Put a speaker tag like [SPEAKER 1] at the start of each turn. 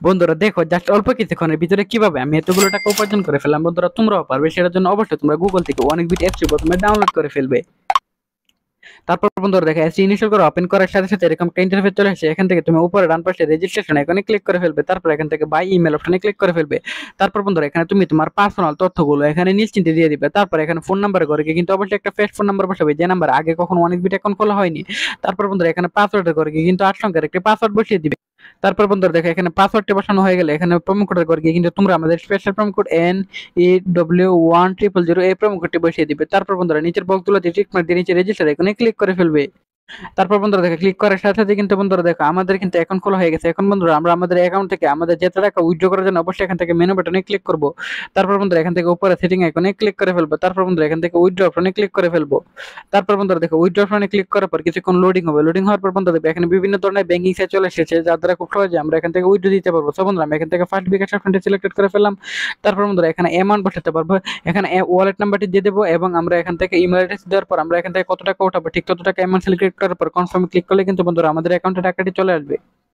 [SPEAKER 1] বন্ধুরা দেখো জাস্ট অল্প কিছুক্ষণের ভিতরে কিভাবে আমি এতগুলো টাকা উপার্জন করে ফেললাম। বন্ধুরা তোমরাও পারবে, সেটার জন্য অবশ্যই তোমরা গুগল থেকে অনেকবিট অ্যাপসটি প্রথমে ডাউনলোড করে ফেলবে। তারপর বন্ধুরা দেখো অ্যাপসটি ইনস্টল করে ওপেন করার সাথে সাথে এরকম একটা ইন্টারফেস চলে আসে। এখান থেকে তুমি উপরে ডান পাশে রেজিস্ট্রেশন আইকনে ক্লিক করে ফেলবে। তারপর এখান থেকে বাই ইমেল অপশনে ক্লিক করে ফেলবে। তারপর বন্ধুরা এখানে তুমি তোমার পার্সোনাল তথ্যগুলো এখানে নিশ্চিন্তে দিয়ে দিবে। তারপর এখানে ফোন নাম্বার করে কিন্তু অবশ্যই একটা ফ্রেশ ফোন নাম্বার বসাবে, যে নাম্বার আগে কখনো অনেকবিট অ্যাকাউন্ট খোলা হয়নি। তারপর বন্ধুরা এখানে পাসওয়ার্ডের করে কিন্তু 8 সংখ্যার একটা পাসওয়ার্ড বসিয়ে দিবে। তারপর বন্ধুরা দেখো এখানে পাসওয়ার্ডটি বসানো হয়ে গেলে এখানে প্রোমো কোডের করে কিন্তু তোমরা আমাদের স্পেশাল প্রোমো কোড NEW1000 এই প্রোমো কোডটি বসিয়ে দিবে। তারপর বন্ধুরা নিচের বক্সগুলোতে টিক মার্ক দিয়ে নিচে রেজিস্টার এখানে ক্লিক করে ফেলবে। তারপর বন্ধুরা দেখো ক্লিক করার সাথে সাথে কিন্তু বন্ধুরা দেখো আমাদের কিন্তু অ্যাকাউন্ট খোলা হয়ে গেছে। এখন বন্ধুরা আমরা আমাদের অ্যাকাউন্ট থেকে আমাদের যে টাকা উইথড্র করার জন্য অবশ্যই এখান থেকে মেনু বাটনে ক্লিক করব। তারপর বন্ধুরা এখান থেকে উপরে সেটিং আইকনে ক্লিক করে ফেলবো। তারপর বন্ধুরা এখান থেকে উইথড্র অপশনে ক্লিক করে ফেলবো। তারপর বন্ধুরা দেখো উইথড্র অপশনে ক্লিক করার পর কিছুক্ষণ লোডিং হবে। লোডিং হওয়ার পর বন্ধুরা দেখো এখানে বিভিন্ন ধরনের ব্যাংকিং সাইট চলে এসেছে, যার দ্বারা খুব সহজে আমরা এখান থেকে উইথড্র দিতে পারবো। সো বন্ধুরা আমি এখান থেকে ফার্স্ট বিকাশ অপশনটি সিলেক্ট করে ফেললাম। তারপর বন্ধুরা এখানে অ্যামাউন্ট বসাতে পারবো, এখানে ওয়ালেট নাম্বারটি দিয়ে দেবো এবং আমরা এখান থেকে ইমেল অ্যাড্রেস দেওয়ার পর আমরা এখান থেকে কত টাকা উঠাবো ঠিক তত টাকা অ্যামাউন্ট সিলেক্ট করার পর কনফার্ম ক্লিক করলে কিন্তু বন্ধুরা আমাদের অ্যাকাউন্টে টাকাটি চলে আসবে।